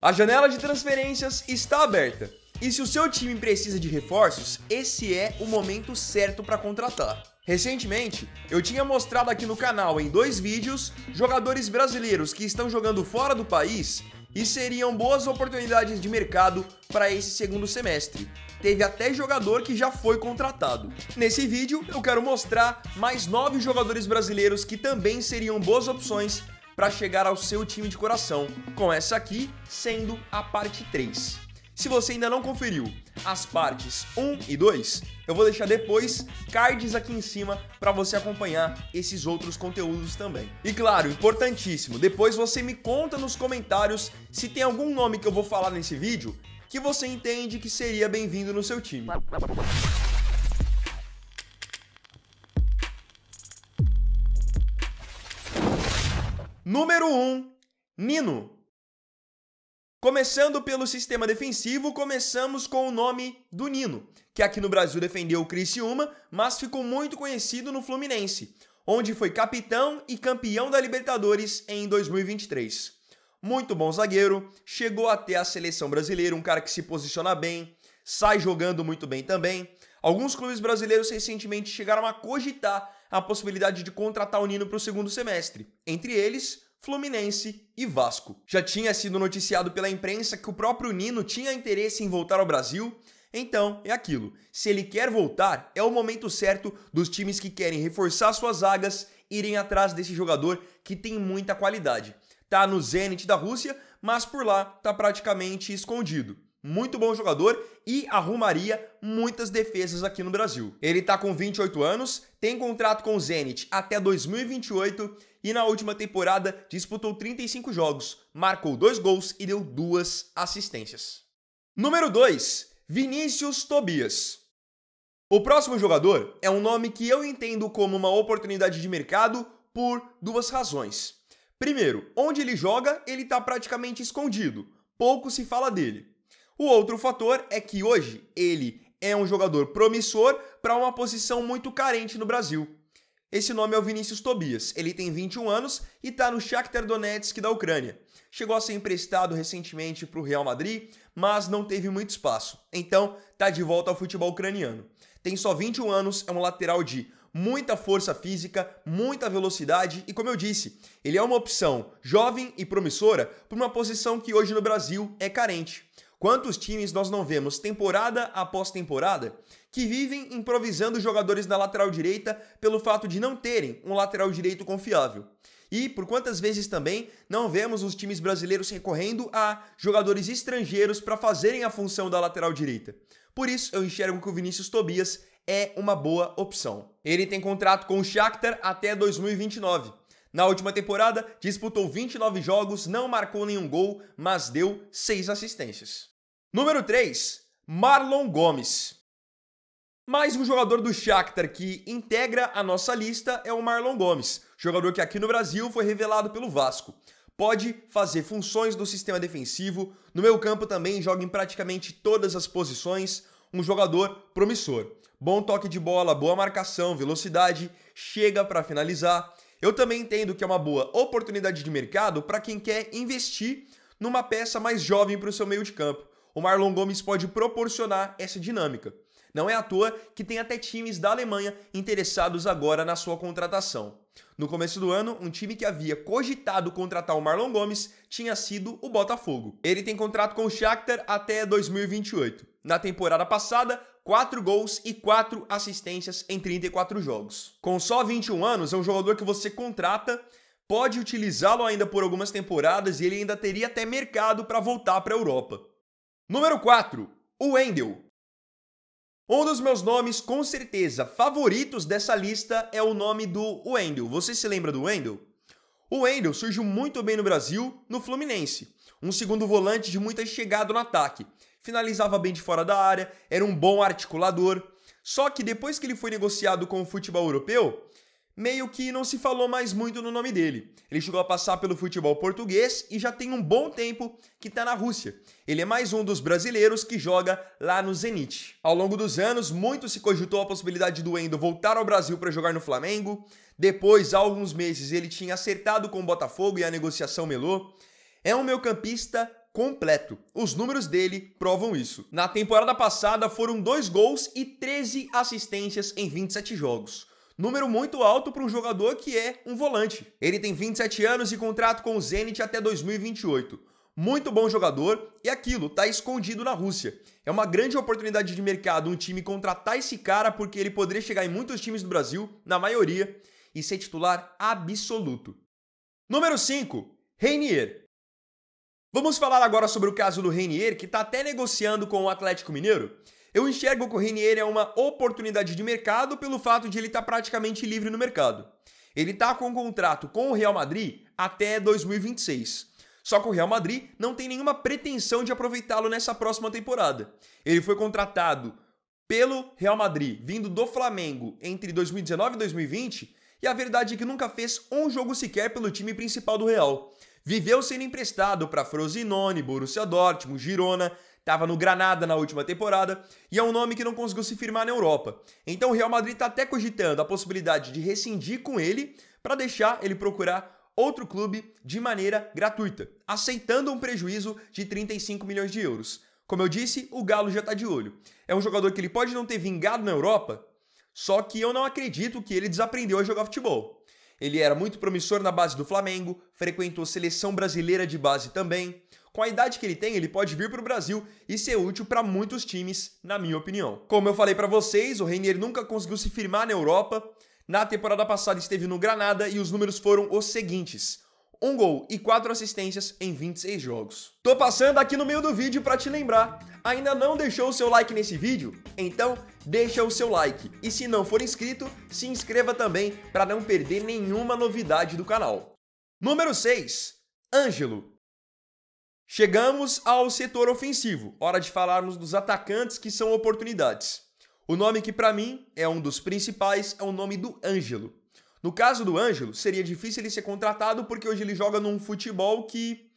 A janela de transferências está aberta. E se o seu time precisa de reforços, esse é o momento certo para contratar. Recentemente, eu tinha mostrado aqui no canal em 2 vídeos jogadores brasileiros que estão jogando fora do país e seriam boas oportunidades de mercado para esse segundo semestre. Teve até jogador que já foi contratado. Nesse vídeo, eu quero mostrar mais 9 jogadores brasileiros que também seriam boas opções para chegar ao seu time de coração, com essa aqui sendo a parte 3. Se você ainda não conferiu as partes 1 e 2, eu vou deixar depois cards aqui em cima para você acompanhar esses outros conteúdos também. E claro, importantíssimo, depois você me conta nos comentários se tem algum nome que eu vou falar nesse vídeo que você entende que seria bem-vindo no seu time. Número 1, Nino. Começando pelo sistema defensivo, começamos com o nome do Nino, que aqui no Brasil defendeu o Criciúma, mas ficou muito conhecido no Fluminense, onde foi capitão e campeão da Libertadores em 2023. Muito bom zagueiro, chegou até a seleção brasileira, um cara que se posiciona bem, sai jogando muito bem também. Alguns clubes brasileiros recentemente chegaram a cogitar a possibilidade de contratar o Nino para o segundo semestre, entre eles Fluminense e Vasco. Já tinha sido noticiado pela imprensa que o próprio Nino tinha interesse em voltar ao Brasil, então é aquilo, se ele quer voltar, é o momento certo dos times que querem reforçar suas zagas irem atrás desse jogador que tem muita qualidade. Tá no Zenit da Rússia, mas por lá tá praticamente escondido. Muito bom jogador e arrumaria muitas defesas aqui no Brasil. Ele tá com 28 anos, tem contrato com o Zenit até 2028 e na última temporada disputou 35 jogos, marcou 2 gols e deu 2 assistências. Número 2, Vinícius Tobias. O próximo jogador é um nome que eu entendo como uma oportunidade de mercado por 2 razões. Primeiro, onde ele joga, ele tá praticamente escondido, pouco se fala dele. O outro fator é que hoje ele é um jogador promissor para uma posição muito carente no Brasil. Esse nome é o Vinícius Tobias, ele tem 21 anos e está no Shakhtar Donetsk da Ucrânia. Chegou a ser emprestado recentemente para o Real Madrid, mas não teve muito espaço, então está de volta ao futebol ucraniano. Tem só 21 anos, é um lateral de muita força física, muita velocidade e, como eu disse, ele é uma opção jovem e promissora para uma posição que hoje no Brasil é carente. Quantos times nós não vemos temporada após temporada que vivem improvisando jogadores na lateral direita pelo fato de não terem um lateral direito confiável? E por quantas vezes também não vemos os times brasileiros recorrendo a jogadores estrangeiros para fazerem a função da lateral direita? Por isso eu enxergo que o Vinícius Tobias é uma boa opção. Ele tem contrato com o Shakhtar até 2029. Na última temporada, disputou 29 jogos, não marcou nenhum gol, mas deu 6 assistências. Número 3, Marlon Gomes. Mais um jogador do Shakhtar que integra a nossa lista é o Marlon Gomes, jogador que aqui no Brasil foi revelado pelo Vasco. Pode fazer funções do sistema defensivo, no meio campo também joga em praticamente todas as posições, um jogador promissor. Bom toque de bola, boa marcação, velocidade, chega para finalizar. Eu também entendo que é uma boa oportunidade de mercado para quem quer investir numa peça mais jovem para o seu meio de campo. O Marlon Gomes pode proporcionar essa dinâmica. Não é à toa que tem até times da Alemanha interessados agora na sua contratação. No começo do ano, um time que havia cogitado contratar o Marlon Gomes tinha sido o Botafogo. Ele tem contrato com o Shakhtar até 2028. Na temporada passada, 4 gols e 4 assistências em 34 jogos. Com só 21 anos, é um jogador que você contrata, pode utilizá-lo ainda por algumas temporadas e ele ainda teria até mercado para voltar para a Europa. Número 4, o Wendel. Um dos meus nomes, com certeza, favoritos dessa lista é o nome do Wendel. Você se lembra do Wendel? O Wendel surgiu muito bem no Brasil, no Fluminense. Um segundo volante de muita chegada no ataque. Finalizava bem de fora da área, era um bom articulador. Só que depois que ele foi negociado com o futebol europeu, meio que não se falou mais muito no nome dele. Ele chegou a passar pelo futebol português e já tem um bom tempo que está na Rússia. Ele é mais um dos brasileiros que joga lá no Zenit. Ao longo dos anos, muito se cogitou a possibilidade do Wendel voltar ao Brasil para jogar no Flamengo. Depois, há alguns meses, ele tinha acertado com o Botafogo e a negociação melou. É um meio-campista completo. Os números dele provam isso. Na temporada passada foram 2 gols e 13 assistências em 27 jogos. Número muito alto para um jogador que é um volante. Ele tem 27 anos e contrato com o Zenit até 2028. Muito bom jogador e aquilo, tá escondido na Rússia. É uma grande oportunidade de mercado um time contratar esse cara porque ele poderia chegar em muitos times do Brasil, na maioria, e ser titular absoluto. Número 5, Reinier. Vamos falar agora sobre o caso do Reinier, que está até negociando com o Atlético Mineiro. Eu enxergo que o Reinier é uma oportunidade de mercado pelo fato de ele estar praticamente livre no mercado. Ele está com um contrato com o Real Madrid até 2026. Só que o Real Madrid não tem nenhuma pretensão de aproveitá-lo nessa próxima temporada. Ele foi contratado pelo Real Madrid, vindo do Flamengo entre 2019 e 2020, e a verdade é que nunca fez um jogo sequer pelo time principal do Real. Viveu sendo emprestado para Frosinone, Borussia Dortmund, Girona, estava no Granada na última temporada, e é um nome que não conseguiu se firmar na Europa. Então o Real Madrid está até cogitando a possibilidade de rescindir com ele para deixar ele procurar outro clube de maneira gratuita, aceitando um prejuízo de 35 milhões de euros. Como eu disse, o Galo já está de olho. É um jogador que ele pode não ter vingado na Europa, só que eu não acredito que ele desaprendeu a jogar futebol. Ele era muito promissor na base do Flamengo, frequentou seleção brasileira de base também. Com a idade que ele tem, ele pode vir para o Brasil e ser útil para muitos times, na minha opinião. Como eu falei para vocês, o Reinier nunca conseguiu se firmar na Europa. Na temporada passada esteve no Granada e os números foram os seguintes: 1 gol e 4 assistências em 26 jogos. Tô passando aqui no meio do vídeo para te lembrar, ainda não deixou o seu like nesse vídeo? Então deixa o seu like. E se não for inscrito, se inscreva também para não perder nenhuma novidade do canal. Número 6, Ângelo. Chegamos ao setor ofensivo, hora de falarmos dos atacantes que são oportunidades. O nome que para mim é um dos principais é o nome do Ângelo. No caso do Ângelo, seria difícil ele ser contratado porque hoje ele joga num futebol que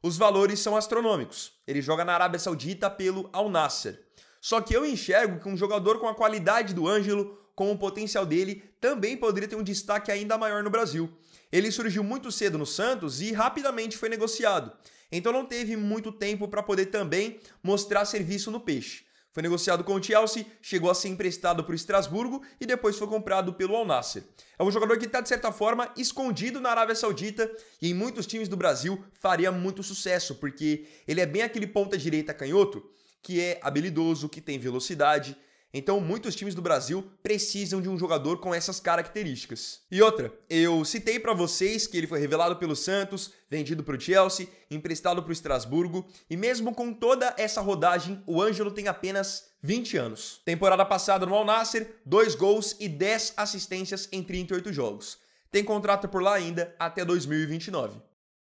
os valores são astronômicos. Ele joga na Arábia Saudita pelo Al Nassr. Só que eu enxergo que um jogador com a qualidade do Ângelo, com o potencial dele, também poderia ter um destaque ainda maior no Brasil. Ele surgiu muito cedo no Santos e rapidamente foi negociado. Então não teve muito tempo para poder também mostrar serviço no Peixe. Foi negociado com o Chelsea, chegou a ser emprestado para o Estrasburgo e depois foi comprado pelo Al Nassr. É um jogador que está, de certa forma, escondido na Arábia Saudita e em muitos times do Brasil faria muito sucesso, porque ele é bem aquele ponta-direita canhoto que é habilidoso, que tem velocidade. Então muitos times do Brasil precisam de um jogador com essas características. E outra, eu citei para vocês que ele foi revelado pelo Santos, vendido para o Chelsea, emprestado para o Estrasburgo, e mesmo com toda essa rodagem, o Ângelo tem apenas 20 anos. Temporada passada no Al Nassr, 2 gols e 10 assistências em 38 jogos. Tem contrato por lá ainda até 2029.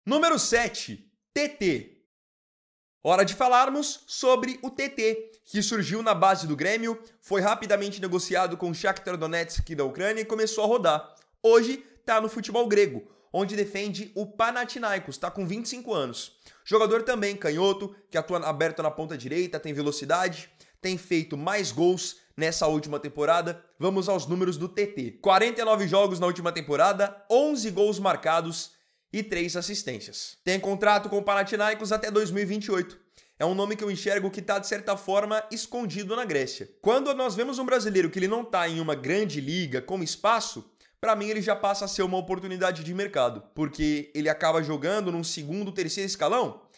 Número 7, TT. Hora de falarmos sobre o TT, que surgiu na base do Grêmio, foi rapidamente negociado com o Shakhtar Donetsk da Ucrânia e começou a rodar. Hoje está no futebol grego, onde defende o Panathinaikos, está com 25 anos. Jogador também canhoto, que atua aberto na ponta direita, tem velocidade, tem feito mais gols nessa última temporada. Vamos aos números do TT. 49 jogos na última temporada, 11 gols marcados e 3 assistências. Tem contrato com o Panathinaikos até 2028. É um nome que eu enxergo que está, de certa forma, escondido na Grécia. Quando nós vemos um brasileiro que ele não está em uma grande liga com espaço, para mim ele já passa a ser uma oportunidade de mercado, porque ele acaba jogando num segundo, terceiro escalão.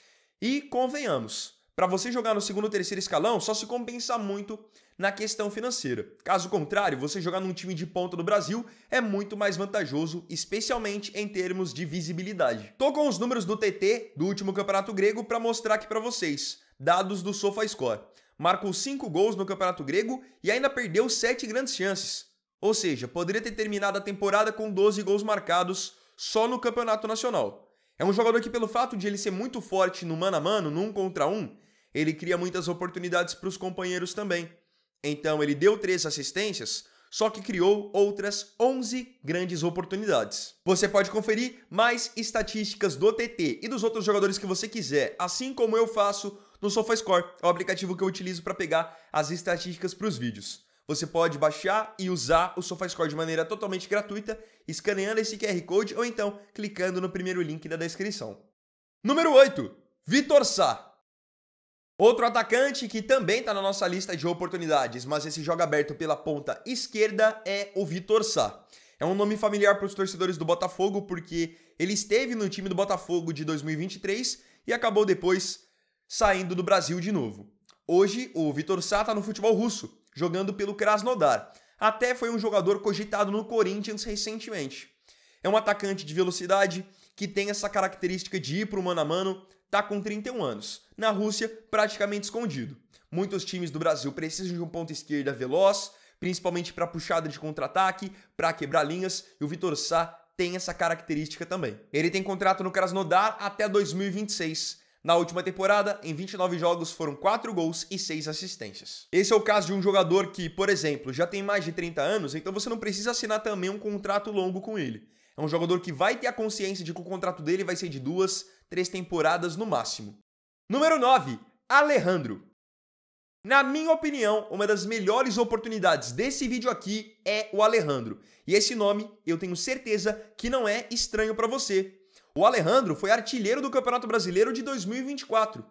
E convenhamos, para você jogar no segundo ou terceiro escalão, só se compensa muito na questão financeira. Caso contrário, você jogar num time de ponta do Brasil é muito mais vantajoso, especialmente em termos de visibilidade. Tô com os números do TT do último campeonato grego para mostrar aqui para vocês. Dados do SofaScore. Marcou 5 gols no campeonato grego e ainda perdeu 7 grandes chances. Ou seja, poderia ter terminado a temporada com 12 gols marcados só no campeonato nacional. É um jogador que, pelo fato de ele ser muito forte no mano a mano, no 1 contra 1, ele cria muitas oportunidades para os companheiros também. Então ele deu 3 assistências, só que criou outras 11 grandes oportunidades. Você pode conferir mais estatísticas do TT e dos outros jogadores que você quiser, assim como eu faço no SofaScore, é o aplicativo que eu utilizo para pegar as estatísticas para os vídeos. Você pode baixar e usar o SofaScore de maneira totalmente gratuita, escaneando esse QR Code ou então clicando no primeiro link da descrição. Número 8. Vitor Sá. Outro atacante que também está na nossa lista de oportunidades, mas esse joga aberto pela ponta esquerda, é o Vitor Sá. É um nome familiar para os torcedores do Botafogo porque ele esteve no time do Botafogo de 2023 e acabou depois saindo do Brasil de novo. Hoje, o Vitor Sá está no futebol russo, jogando pelo Krasnodar. Até foi um jogador cogitado no Corinthians recentemente. É um atacante de velocidade que tem essa característica de ir para o mano a mano, tá com 31 anos. Na Rússia, praticamente escondido. Muitos times do Brasil precisam de um ponta esquerda veloz, principalmente para puxada de contra-ataque, para quebrar linhas, e o Vitor Sá tem essa característica também. Ele tem contrato no Krasnodar até 2026. Na última temporada, em 29 jogos, foram 4 gols e 6 assistências. Esse é o caso de um jogador que, por exemplo, já tem mais de 30 anos, então você não precisa assinar também um contrato longo com ele. É um jogador que vai ter a consciência de que o contrato dele vai ser de 2, 3 temporadas no máximo. Número 9, Alejandro. Na minha opinião, uma das melhores oportunidades desse vídeo aqui é o Alejandro. E esse nome, eu tenho certeza que não é estranho para você. O Alejandro foi artilheiro do Campeonato Brasileiro de 2024.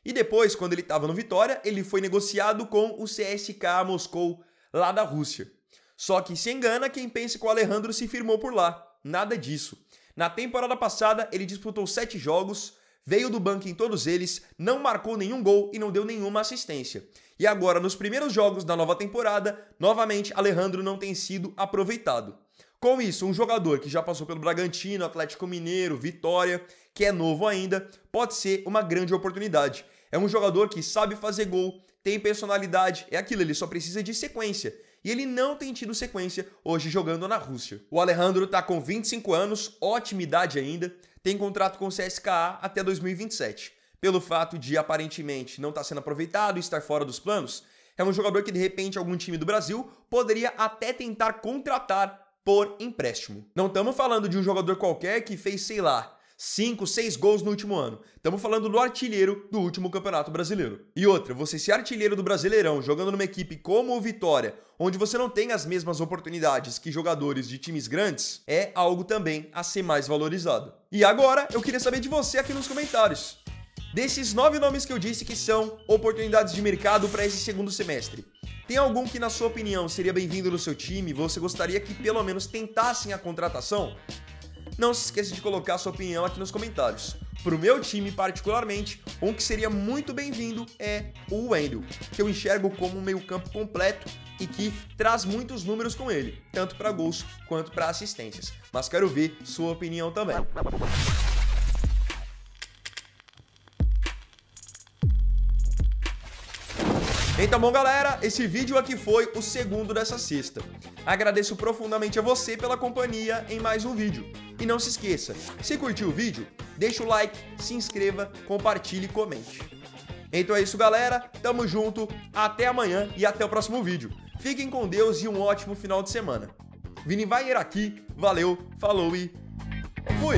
E depois, quando ele estava no Vitória, ele foi negociado com o CSKA Moscou, lá da Rússia. Só que se engana quem pensa que o Alejandro se firmou por lá. Nada disso. Na temporada passada, ele disputou 7 jogos, veio do banco em todos eles, não marcou nenhum gol e não deu nenhuma assistência. E agora, nos primeiros jogos da nova temporada, novamente, Alejandro não tem sido aproveitado. Com isso, um jogador que já passou pelo Bragantino, Atlético Mineiro, Vitória, que é novo ainda, pode ser uma grande oportunidade. É um jogador que sabe fazer gol, tem personalidade, é aquilo, ele só precisa de sequência. E ele não tem tido sequência hoje jogando na Rússia. O Alejandro tá com 25 anos, ótima idade ainda, tem contrato com o CSKA até 2027. Pelo fato de aparentemente não estar sendo aproveitado e estar fora dos planos, é um jogador que de repente algum time do Brasil poderia até tentar contratar por empréstimo. Não estamos falando de um jogador qualquer que fez, sei lá, 5, 6 gols no último ano. Estamos falando do artilheiro do último Campeonato Brasileiro. E outra, você ser artilheiro do Brasileirão jogando numa equipe como o Vitória, onde você não tem as mesmas oportunidades que jogadores de times grandes, é algo também a ser mais valorizado. E agora, eu queria saber de você aqui nos comentários. Desses 9 nomes que eu disse que são oportunidades de mercado para esse segundo semestre, tem algum que, na sua opinião, seria bem-vindo no seu time? Você gostaria que pelo menos tentassem a contratação? Não se esqueça de colocar a sua opinião aqui nos comentários. Para o meu time, particularmente, um que seria muito bem-vindo é o Wendel, que eu enxergo como um meio-campo completo e que traz muitos números com ele, tanto para gols quanto para assistências. Mas quero ver sua opinião também. Então, bom, galera, esse vídeo aqui foi o segundo dessa sexta. Agradeço profundamente a você pela companhia em mais um vídeo. E não se esqueça, se curtiu o vídeo, deixa o like, se inscreva, compartilhe e comente. Então é isso, galera, tamo junto, até amanhã e até o próximo vídeo. Fiquem com Deus e um ótimo final de semana. Vini Weier aqui, valeu, falou e fui!